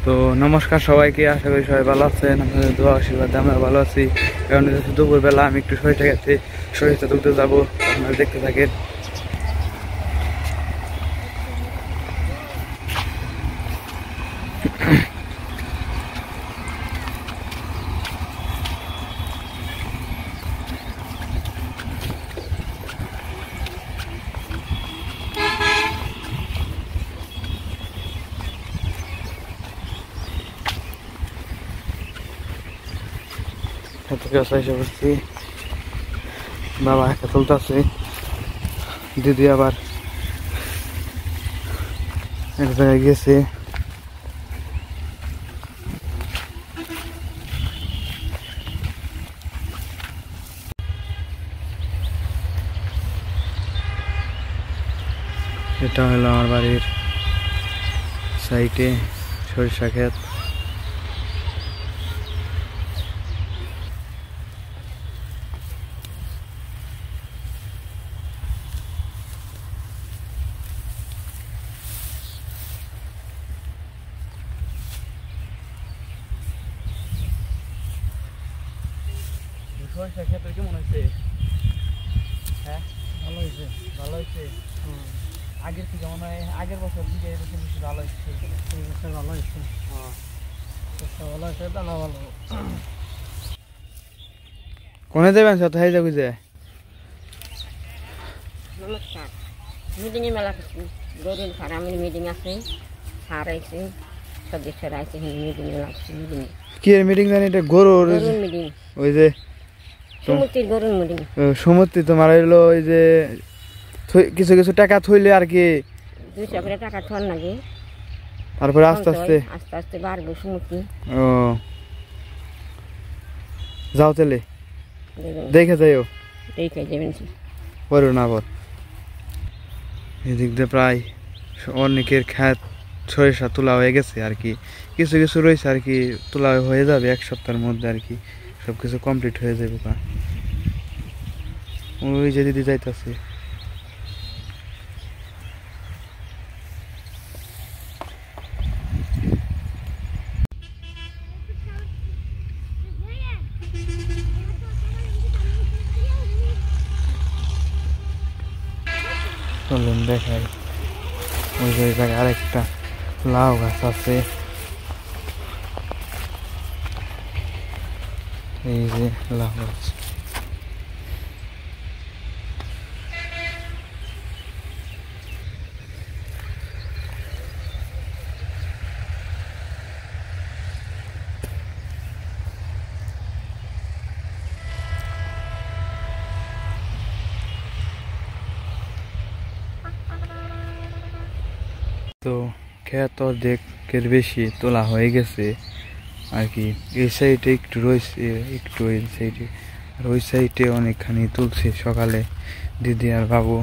তো নমস্কার সবাইকে, আশা করি সবাই ভালো আছেন। আপনাদের দোয়া আশীর্বাদে আমরা ভালো আছি। কারণ দুপুরবেলা আমি একটু সরিষা খেতে সরিষা তুলতে যাবো, আপনারা দেখতে থাকেন। করছি, বাবা একটা তুলতেছে, দিদি আবার এক জায়গায় গেছে। এটা হলো আমার বাড়ির সাইডে সরিষা ক্ষেত। সরিষা ক্ষেত কেমন হয়েছে? হ্যাঁ, ভালো হয়েছে, ভালো হয়েছে। আগের থেকে মনে হয় আগের বছর থেকে এরকম বেশি ভালো হয়েছে। এই বছর ভালো হয়েছে, ভালো হয়েছে, দানা ভালো। কোনে যাবেন সব হাই যাবি যে? নমস্কার, মিটিংয়ে মেলা গরুর ফার্মের মিটিং আছে, সার আইছে, সদস্যরা আইছে, মিটিংয়ে লাগছে। মিটিংয়ে কি এর মিটিং জানি? এটা গরুর মিটিং, ওই যে সমুদ্রের গরুর মিটিং। সমুদ্রে তোমার হইলো ওই যে কিছু কিছু টাকা থইলে আর কি 200 করে টাকা থন লাগে, তারপরে আস্তে আস্তে আস্তে আস্তে বাড়বে সমুদ্রে। ও যাও তাহলে দেখে যাইও, দেখে যাবেন পরে না আবার। এদিক দিয়ে প্রায় অনেকের ক্ষেত সরিষা তোলা হয়ে গেছে আর কি, কিছু কিছু রয়েছে আর কি, তোলা হয়ে যাবে 1 সপ্তাহের মধ্যে আর কি, সব কিছু কমপ্লিট হয়ে যাবে। ওই যে দিদি যাইতেছে। চলুন দেখাই, ওই জায়গায় আরেকটা লাউ গাছ আছে। এই যে লাউ গাছ, তো ক্ষেত অর্ধেকের বেশি তোলা হয়ে গেছে আর কি। এই সাইডে একটু রয়েছে, একটু এই সাইডে, আর ওই সাইডে অনেকখানি তুলছে সকালে দিদি আর বাবু।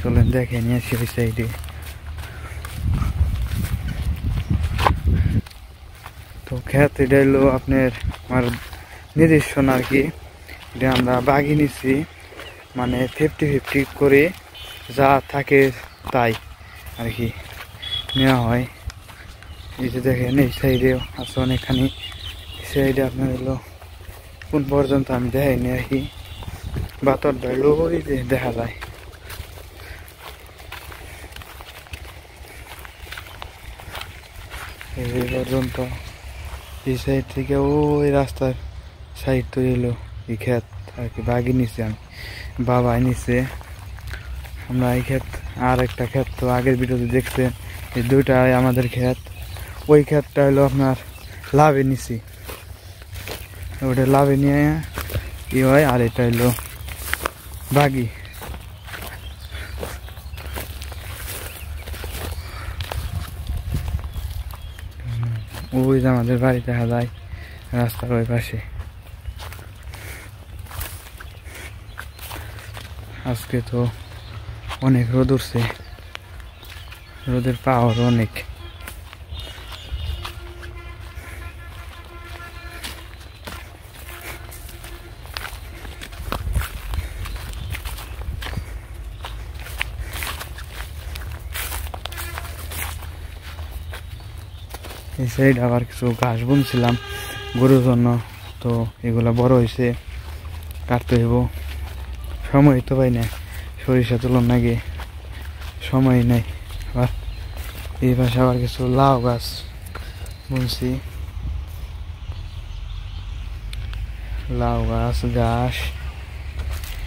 চলেন দেখে নিয়ে আসি ওই সাইডে। তো ক্ষেত এটা হলো আপনার আমার নিজস্ব না আর কি, এটা আমরা বাগি নিছি, মানে 50-50 করে যা থাকে তাই আর কি নেওয়া হয়। এই যে দেখেন এই সাইডে আছে অনেকখানি, সাইডে আপনার হলো কোন পর্যন্ত আমি দেখাইনি আর কি, বাতর ধরলো ওই যে দেখা যায়। এই পর্যন্ত এই সাইড থেকে ওই রাস্তার সাইড তো এলো এই ক্ষেত আর কি, বাগি নিছি আমি, বাবা নিছে। আমরা এই ক্ষেত আর একটা ক্ষেত তো আগের ভিডিওতে দেখছেন, এই দুইটাই আমাদের ক্ষেত। ওই ক্ষেতটা হলো আপনার লাভে নিছি, ওটা লাভে নিয়ে কি হয়, আর এটা হলো বাগি। ওই যে আমাদের বাড়ি দেখা যায় রাস্তার ওই পাশে। আজকে তো অনেক রোদ উঠছে, রোদের পাওয়ার অনেক। এই সাইড আবার কিছু ঘাস বুনছিলাম গরুর জন্য, তো এগুলা বড় হয়েছে, কাটতে হইব। সময় তো পাই না, সরিষা তুলন নাকি সময় নাই। আবার এই পাশে আবার কিছু লাউ গাছ বুনছি, লাউ গাছ ঘাস।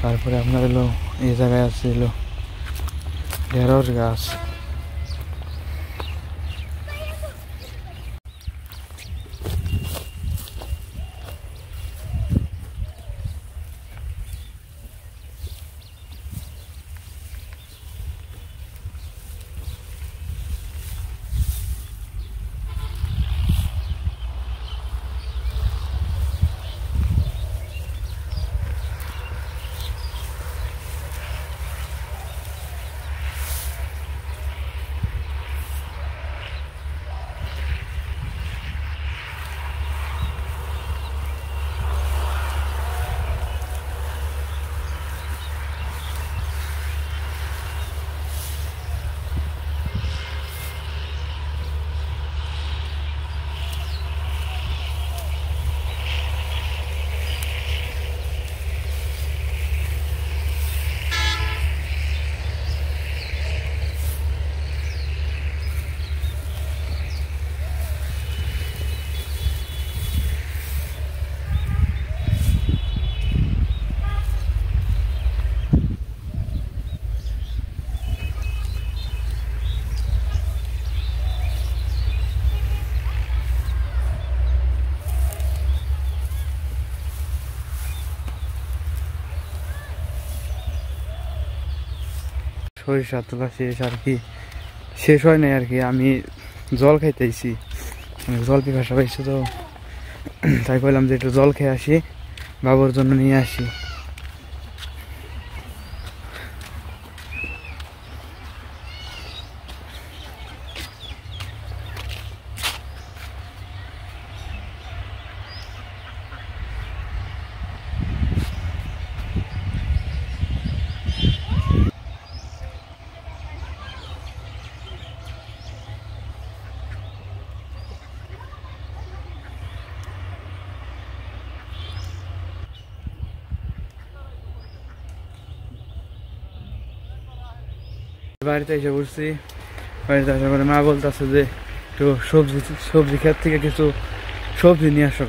তারপরে আপনার এলো এই জায়গায় আছে এলো ঢেঁড়স গাছ। সরিষা তোলা শেষ আর কি, শেষ হয় নাই আর কি। আমি জল খাইতেছি, জল পিপাসা পাইছি, তো তাই কইলাম যে একটু জল খেয়ে আসি, বাবুর জন্য নিয়ে আসি। বাড়িতে এসে পড়ছি, বাড়িতে আসার পরে মা বলতেছে যে একটু সবজি ক্ষেত থেকে কিছু সবজি নিয়ে আসো,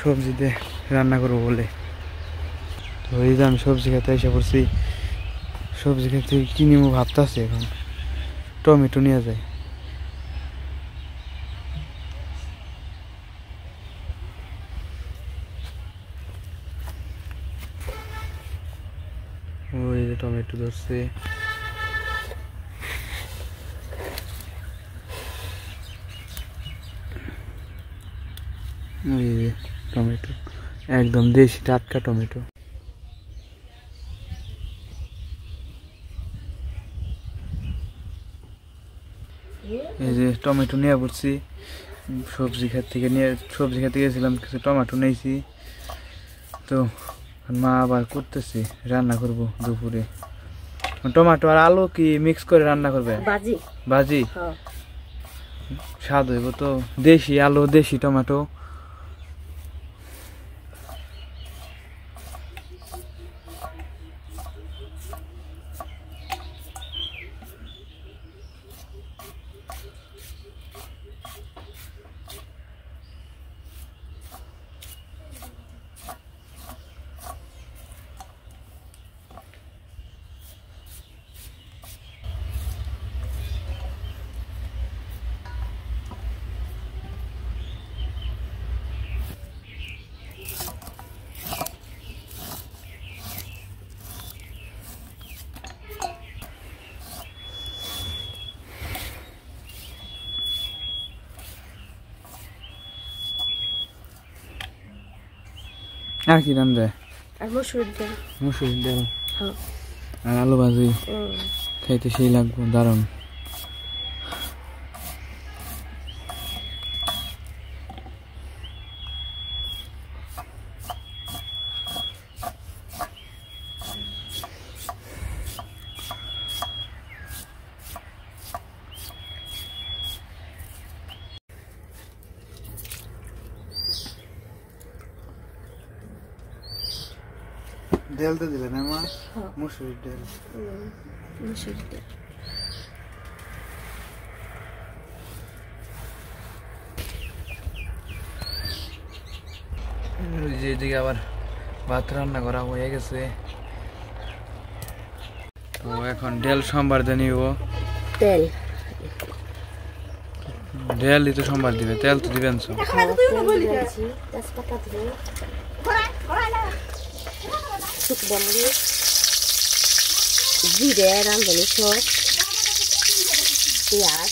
সবজিতে রান্না করবো বলে। তো এই যে আমি সবজি খেতে এসে পড়ছি, সবজি খেতে কি নিবো ভাবতেছি, এখন টমেটো নিয়ে যায়। ওই যে টমেটো ধরছে, ওই যে টমেটো, একদম দেশি টাটকা টমেটো। এই যে টমেটো নিয়ে পড়ছি, সবজি ক্ষেত থেকে গেছিলাম, কিছু টমেটো নিয়েছি। তো মা আবার করতেছি, রান্না করব দুপুরে। টমেটো আর আলু কি মিক্স করে রান্না করবে? ভাজি স্বাদ হইব তো, দেশি আলু দেশি টমেটো। আর কি রান্না? আর মসুর ডাল আর আলু ভাজি, খাইতে সেই লাগবে দারুণ। ডেল তো দিলে না মা মুসুরির ডেল মুসুরির ডাল যেদিকে আবার ভাত রান্না করা হয়ে গেছে তো এখন ডেল সোমবার দিয়ে নিব তেল ডেল তো সোমবার দিবে তেল তো দিবেন সব তেজপাতা দিব শুকনো মরিচ জিরে রাঁধুনি সস পেঁয়াজ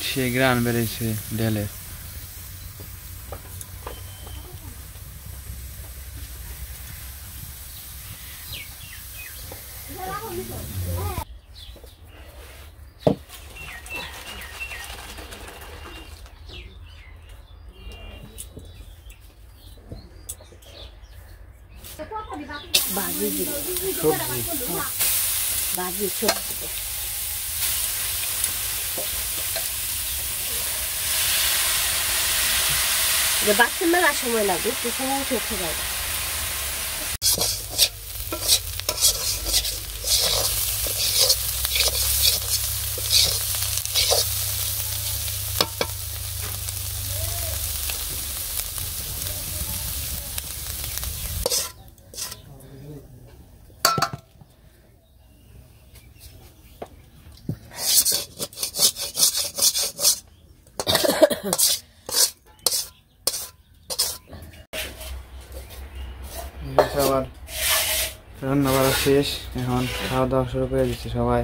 সে গ্রান বেড়েছে ডেলের ভাজি দিব সবজি ভাজি সবজি বাচ্চা মেলা সময় লাগবে একটু সময় উঠে যাবে আবার রান্না বাড়া শেষ এখন খাওয়া দাওয়া শুরু করে দিচ্ছে সবাই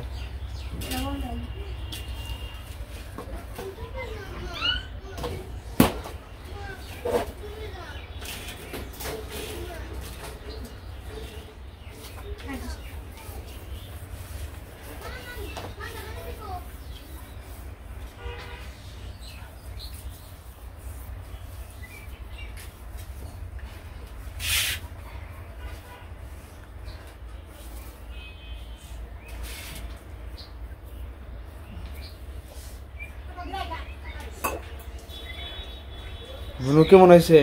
বুনু কেমন হয়েছে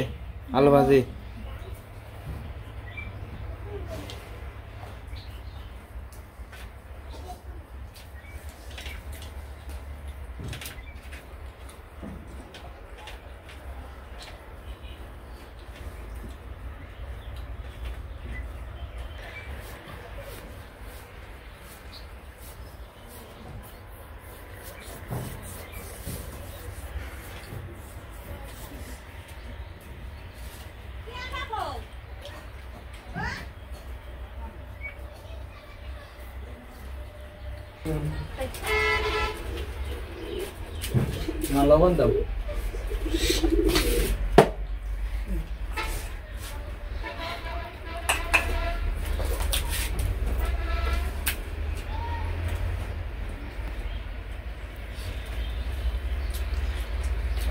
আলু ভাজি না লবণ দাও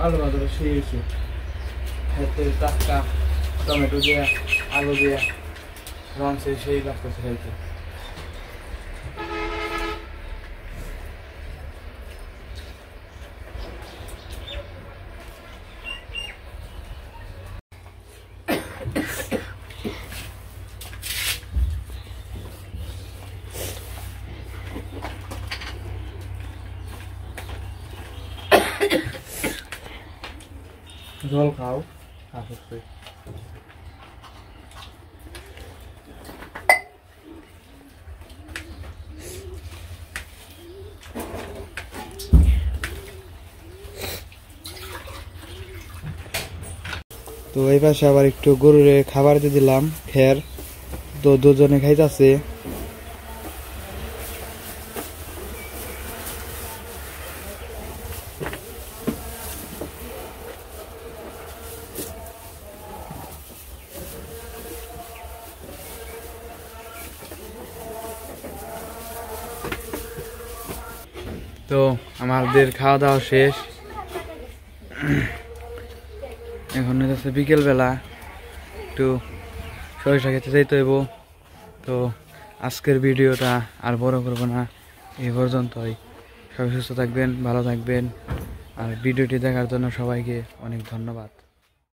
আলু ভাজাটা শেষ খেতে টাটকা টমেটো দিয়ে আলু দিয়ে রাঁধছে সেই লাগতেছে খাইতে জল খাও আসলে তো এই পাশে আবার একটু গরুরে খাবার দিয়ে দিলাম খের তো দুজনে খাইতেছে তো আমাদের খাওয়া দাওয়া শেষ, এখন হচ্ছে বিকেলবেলা, একটু সরিষা খেতে যাইতে হইব। তো আজকের ভিডিওটা আর বড় করব না, এই পর্যন্তই। সবাই সুস্থ থাকবেন, ভালো থাকবেন, আর ভিডিওটি দেখার জন্য সবাইকে অনেক ধন্যবাদ।